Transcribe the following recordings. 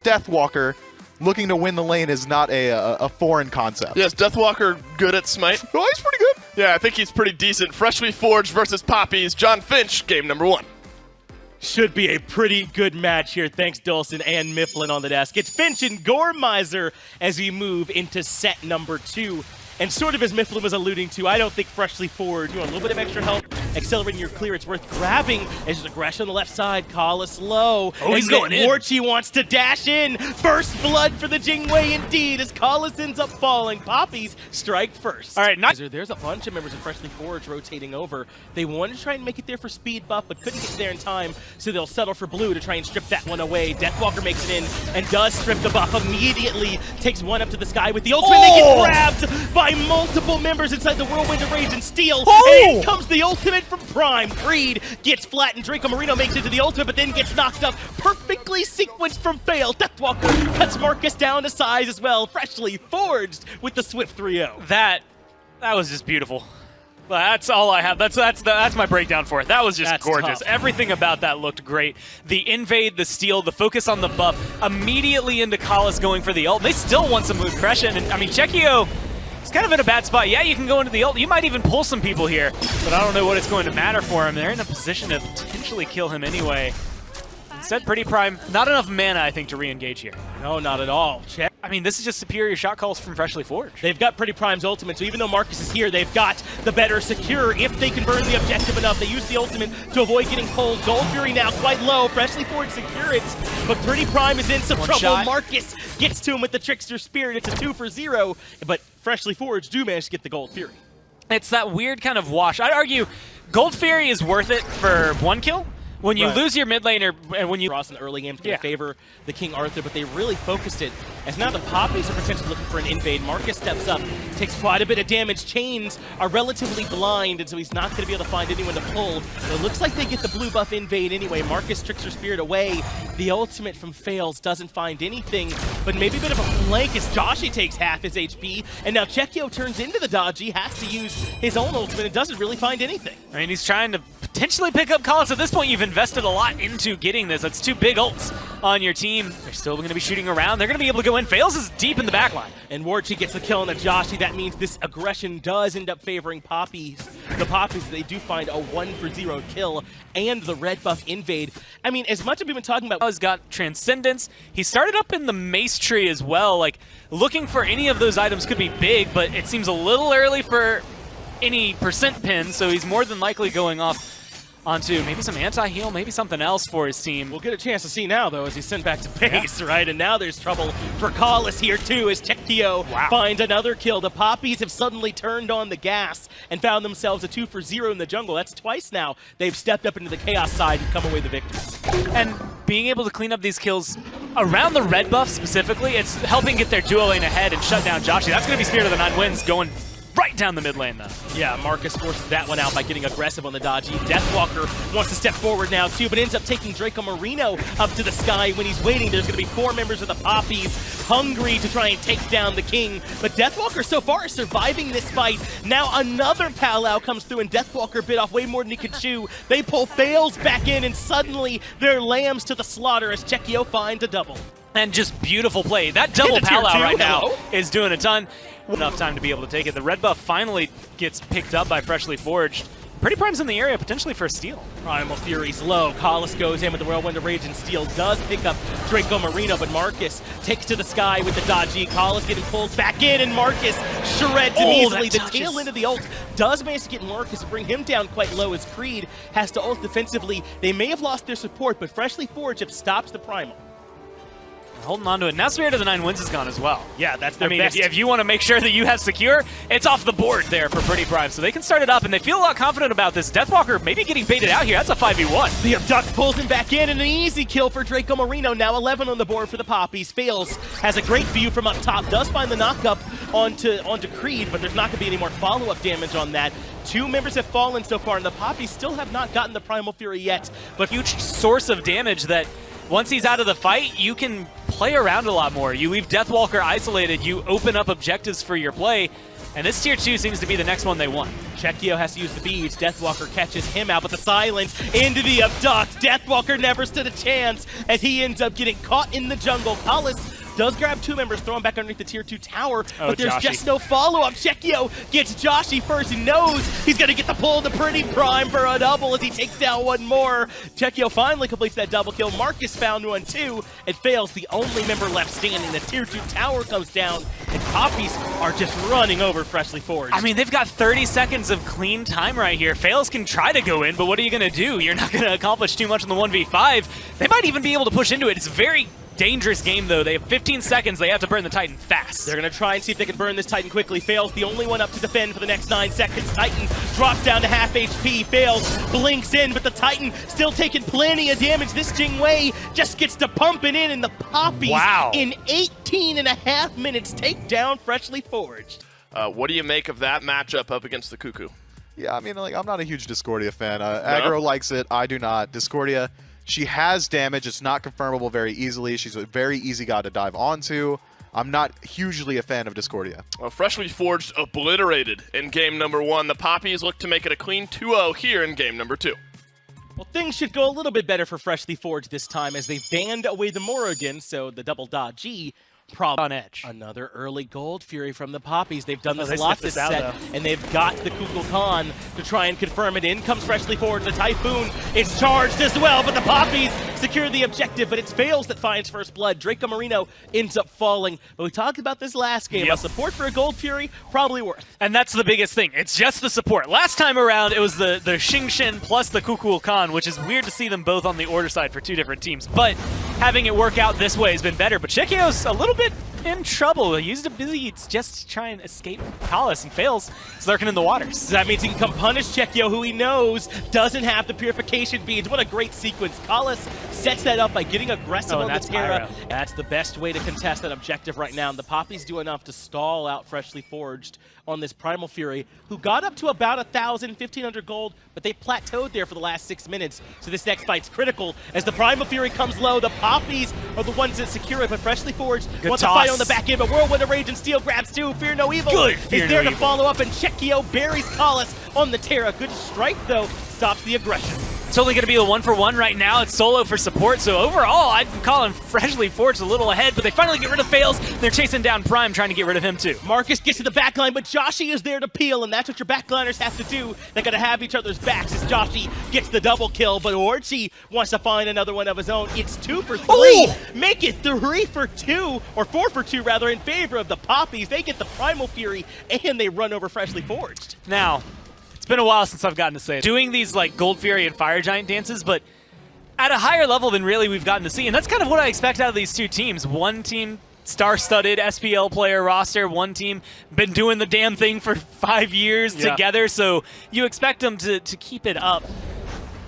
Deathwalker looking to win the lane is not a foreign concept. Yes, Deathwalker good at Smite. Oh, he's pretty good. Yeah, I think he's pretty decent. Freshly Forged versus Papis. John Finch, game number 1. Should be a pretty good match here. Thanks, Dolson and Mifflin on the desk. It's Finch and Goremizer as we move into set number 2. And sort of as Mifflin was alluding to, I don't think Freshly Forward, you want a little bit of extra help accelerating your clear, it's worth grabbing. As there's aggression on the left side, Collis low. Oh, he's going in. Warchi wants to dash in. First blood for the Jingwei indeed, as Collis ends up falling. Papis strike first. All right, There's a bunch of members of Freshly Forward rotating over. They wanted to try and make it there for speed buff, but couldn't get there in time, so they'll settle for blue to try and strip that one away. Deathwalker makes it in and does strip the buff immediately. Takes one up to the sky with the ultimate. They get grabbed by multiple members inside the Whirlwind of Rage and Steel. And in comes the ultimate from Prime. Creed gets flattened. Draco Marino makes it to the ultimate, but then gets knocked up. Perfectly sequenced from Fail. Deathwalker cuts Marcus down to size as well. Freshly Forged with the Swift 3-0. That was just beautiful. That's all I have. That's my breakdown for it. That was just gorgeous. Tough. Everything about that looked great. The invade, the steal, the focus on the buff, immediately into Collis going for the ult. They still want some aggression. And I mean, Chekio is kind of in a bad spot. Yeah, you can go into the ult. You might even pull some people here, but I don't know what it's going to matter for him. They're in a position to potentially kill him anyway. Instead, Pretty Prime, not enough mana, I think, to re-engage here. No, not at all. Check. I mean, this is just superior shot calls from Freshly Forged. They've got Pretty Prime's ultimate, so even though Marcus is here, they've got the better secure. If they can burn the objective enough, they use the ultimate to avoid getting pulled. Gold Fury now quite low. Freshly Forged secure it, but Pretty Prime is in some trouble. Shot. Marcus gets to him with the Trickster Spirit. It's a 2-for-0, but Freshly Forged do manage to get the Gold Fury. It's that weird kind of wash. I'd argue Gold Fury is worth it for 1 kill. When you lose your mid laner, and when you cross in the early game to favor the King Arthur, but they really focused it. As now the Papis are potentially looking for an invade. Marcus steps up, takes quite a bit of damage. Chains are relatively blind, and so he's not going to be able to find anyone to pull. But it looks like they get the blue buff invade anyway. Marcus tricks her spirit away. The ultimate from Fails doesn't find anything, but maybe a bit of a flank as Joshi takes half his HP, and now Chekio turns into the dodgy, has to use his own ultimate, and doesn't really find anything. I mean, he's trying to potentially pick up Collis. At this point, you've invested a lot into getting this. That's 2 big ults on your team. They're still going to be shooting around. They're going to be able to go in. Fails is deep in the back line. And Warchi gets the kill on the Joshi. That means this aggression does end up favoring Papis. The Papis, they do find a 1-for-0 kill and the red buff invade. I mean, as much as we've been talking about... He's got Transcendence. He started up in the Mace tree as well. Like, looking for any of those items could be big, but it seems a little early for any percent pin, so he's more than likely going off onto maybe some anti-heal, maybe something else for his team. We'll get a chance to see now, though, as he's sent back to base, right? And now there's trouble for Collis here, too, as Chekio finds another kill. The Papis have suddenly turned on the gas and found themselves a 2-for-0 in the jungle. That's twice now they've stepped up into the Chaos side and come away the victors. And being able to clean up these kills around the red buff specifically, it's helping get their duo lane ahead and shut down Joshi. That's going to be Spirit of the Nine Winds going right down the mid lane, though. Yeah, Marcus forces that one out by getting aggressive on the dodgy. Deathwalker wants to step forward now, too, but ends up taking Draco Marino up to the sky. When he's waiting, there's going to be 4 members of the Papis hungry to try and take down the King. But Deathwalker so far is surviving this fight. Now another Palau comes through, and Deathwalker bit off way more than he could chew. They pull Fails back in, and suddenly they're lambs to the slaughter as Chekio finds a double. And just beautiful play. That double Palau right now is doing a ton. Enough time to be able to take it. The red buff finally gets picked up by Freshly Forged. Pretty Prime's in the area, potentially for a steal. Primal Fury's low. Collis goes in with the Whirlwind of Rage and Steel. Does pick up Draco Marino, but Marcus takes to the sky with the dodgy. Collis getting pulled back in, and Marcus shreds him easily. The tail end of the ult does manage to get Marcus, bring him down quite low as Creed has to ult defensively. They may have lost their support, but Freshly Forged have stopped the Primal. Holding on to it. Now Spirit of the Nine Winds is gone as well. Yeah, that's their best. If you want to make sure that you have secure, it's off the board there for Pretty Prime. So they can start it up, and they feel a lot confident about this. Deathwalker maybe getting baited out here. That's a 5v1. The Abduct pulls him back in, and an easy kill for Draco Marino. Now 11 on the board for the Papis. Fails, has a great view from up top. Does find the knock-up onto Creed, but there's not going to be any more follow-up damage on that. 2 members have fallen so far, and the Papis still have not gotten the Primal Fury yet. But huge source of damage that once he's out of the fight, you can play around a lot more. You leave Deathwalker isolated, you open up objectives for your play. And this tier 2 seems to be the next one they want. Chekio has to use the beads. Deathwalker catches him out, but the silence into the abduct. Deathwalker never stood a chance as he ends up getting caught in the jungle. Palas does grab 2 members, throw him back underneath the tier 2 tower, but there's just no follow-up. Chekio gets Joshi first. He knows he's going to get the pull the pretty prime for a double as he takes down one more. Chekio finally completes that double kill. Marcus found one too. It fails. The only member left standing. The tier 2 tower comes down, and Papis are just running over Freshly Forged. I mean, they've got 30 seconds of clean time right here. Fails can try to go in, but what are you going to do? You're not going to accomplish too much in the 1v5. They might even be able to push into it. It's a very dangerous game, though. They have 15 seconds. They have to burn the Titan fast. They're going to try and see if they can burn this Titan quickly. Fails, the only one up to defend for the next 9 seconds. Titan drops down to half HP. Fails, blinks in, but the Titan still taking plenty of damage. This Jingwei just gets to pumping in, and the Papis in 18.5 minutes take down Freshly Forged. What do you make of that matchup up against the Cuckoo? Yeah, I mean, like, I'm not a huge Discordia fan. Aggro likes it. I do not. Discordia, she has damage. It's not confirmable very easily. She's a very easy guy to dive onto. I'm not hugely a fan of Discordia. Well, Freshly Forged obliterated in game number 1. The Papis look to make it a clean 2-0 here in game number 2. Well, things should go a little bit better for Freshly Forged this time as they banned away the Morrigan, so the double dodgy problem on edge. Another early Gold Fury from the Papis. They've done this a lot this set, and they've got the Kukulkan to try and confirm it. In comes Freshly Forged. The Typhoon is charged as well, but the Papis secure the objective, but it's Fails that finds first blood. Draco Marino ends up falling, but we talked about this last game. A support for a Gold Fury, probably worth. And that's the biggest thing. It's just the support. Last time around, it was the Xingshin plus the Kukulkan, which is weird to see them both on the order side for 2 different teams, but having it work out this way has been better. But Chekio's a little bit in trouble. He used abilities just to try and escape Palas and Fails. He's lurking in the waters. So that means he can come punish Chekio, who he knows doesn't have the purification beads. What a great sequence. Kalas sets that up by getting aggressive on the Terra. That's the best way to contest that objective right now. And the Papis do enough to stall out Freshly Forged on this Primal Fury, who got up to about 1,000, 1,500 gold, but they plateaued there for the last 6 minutes. So this next fight's critical. As the Primal Fury comes low, the Papis are the ones that secure it, but Freshly Forged wants to fight on the back end, but Whirlwind of Rage and Steel grabs 2. Fear No Evil is there to follow up, and Chekio buries Kalas on the Terra. Good strike, though, stops the aggression. It's only going to be a 1-for-1 right now. It's solo for support, so overall, I'd call him Freshly Forged a little ahead, but they finally get rid of Fails. They're chasing down Prime, trying to get rid of him too. Marcus gets to the backline, but Joshi is there to peel, and that's what your backliners have to do. They got to have each other's backs as Joshi gets the double kill, but Orchi wants to find another one of his own. It's 2 for 3. Ooh! Make it 3 for 2, or 4 for 2 rather, in favor of the Papis. They get the Primal Fury, and they run over Freshly Forged. Now, it's been a while since I've gotten to say it. Doing these like Gold Fury and Fire Giant dances, but at a higher level than really we've gotten to see. And that's kind of what I expect out of these 2 teams. One team, star-studded SPL player roster. One team, been doing the damn thing for 5 years together. So you expect them to keep it up.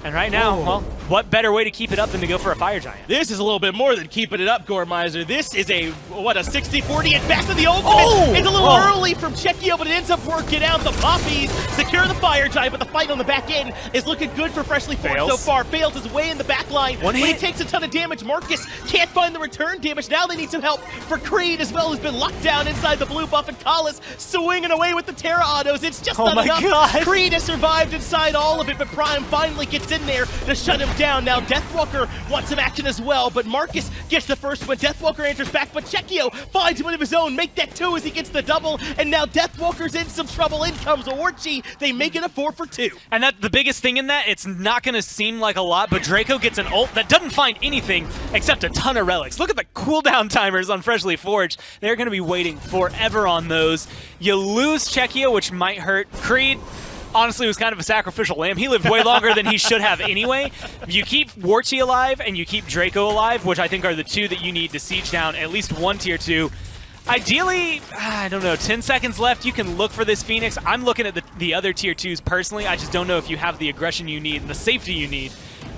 And right now, well, what better way to keep it up than to go for a Fire Giant? This is a little bit more than keeping it up, Goremizer. This is a, what, a 60-40 at best of the ultimate. It's a little early from Chekio, but it ends up working out. The Papis secure the Fire Giant, but the fight on the back end is looking good for Freshly Forged so far. Fails his way in the back line, but he takes a ton of damage. Marcus can't find the return damage. Now they need some help for Creed as well, who's been locked down inside the blue buff, and Kalas swinging away with the Terra autos. It's just not enough. Creed has survived inside all of it, but Prime finally gets in there to shut him down. Now Deathwalker wants some action as well, but Marcus gets the first one. Deathwalker enters back, but Chekio finds one of his own. Make that 2 as he gets the double, and now Deathwalker's in some trouble. In comes Orchi. They make it a 4 for 2. And that the biggest thing in that, it's not going to seem like a lot, but Draco gets an ult that doesn't find anything except a ton of relics. Look at the cooldown timers on Freshly Forged. They're going to be waiting forever on those. You lose Chekio, which might hurt Creed. Honestly, was kind of a sacrificial lamb. He lived way longer than he should have anyway. You keep Warchi alive and you keep Draco alive, which I think are the 2 that you need to siege down at least 1 tier 2. Ideally, I don't know, 10 seconds left, you can look for this Phoenix. I'm looking at the other tier 2s personally. I just don't know if you have the aggression you need and the safety you need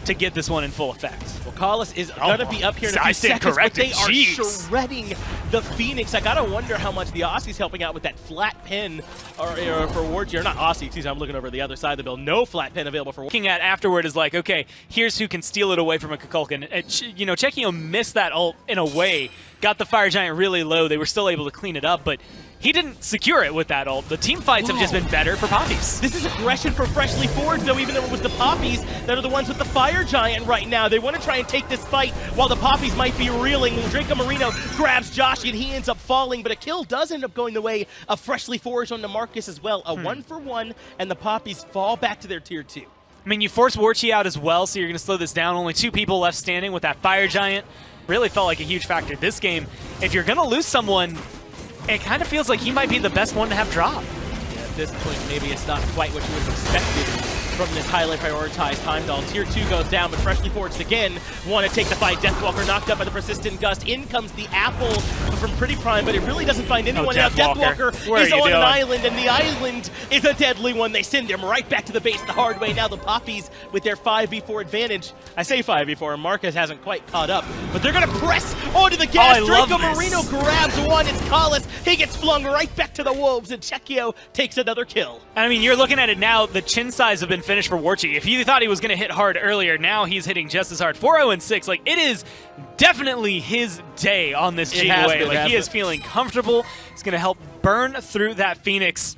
to get this one in full effect. Well, Kalas is going to be up here in a few seconds, but they are shredding the Phoenix. I got to wonder how much the Aussie's helping out with that flat pin or for Warchi, or not Aussie, excuse me, I'm looking over the other side of the bill. No flat pin available for Warchi. Looking at afterward is like, okay, here's who can steal it away from a Kukulkan. You know, Chekio missed that ult in a way, got the Fire Giant really low. They were still able to clean it up, but he didn't secure it with that ult. The team fights have just been better for Papis. This is aggression for Freshly Forged, though, even though it was the Papis that are the ones with the Fire Giant right now. They want to try and take this fight while the Papis might be reeling. Draco Marino grabs Josh, and he ends up falling, but a kill does end up going the way of Freshly Forged on Marcus as well. A 1-for-1, and the Papis fall back to their tier 2. I mean, you force Warchi out as well, so you're going to slow this down. Only 2 people left standing with that Fire Giant. Really felt like a huge factor this game. If you're going to lose someone, it kind of feels like he might be the best one to have drop. Yeah, at this point, maybe it's not quite what you would have expected from this highly prioritized Heimdall. Tier 2 goes down, but Freshly Forged again want to take the fight. Deathwalker knocked up by the Persistent Gust. In comes the apple from Pretty Prime, but it really doesn't find anyone now. Deathwalker is on an island, and the island is a deadly one. They send him right back to the base the hard way. Now the Papis with their 5v4 advantage. I say 5v4, Marcus hasn't quite caught up, but they're going to press onto the gas. Draco Marino grabs one. It's Collis. He gets flung right back to the wolves, and Chekio takes another kill. I mean, you're looking at it now, the chin size have been finished for Warchi. If you thought he was going to hit hard earlier, now he's hitting just as hard. 4-0-6, like, it is definitely his day on this GWA. Like, he is feeling comfortable. He's going to help burn through that Phoenix.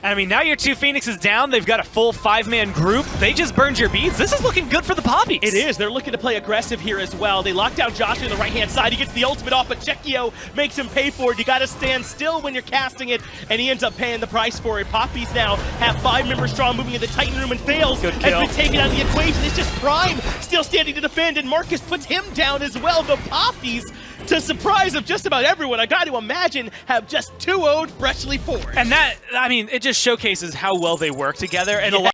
I mean, now your 2 Phoenixes down. They've got a full 5-man group. They just burned your beads. This is looking good for the Papis. It is. They're looking to play aggressive here as well. They lock down Josh on the right-hand side. He gets the ultimate off, but Chekio makes him pay for it. You got to stand still when you're casting it, and he ends up paying the price for it. Papis now have 5 members strong, moving in the Titan room, and fails. Has been taken out of the equation. It's just Prime still standing to defend, and Marcus puts him down as well. The Papis, to surprise of just about everyone, I got to imagine, have just 2-0'd Freshly Forged. And that, I mean, it just showcases how well they work together. And a lot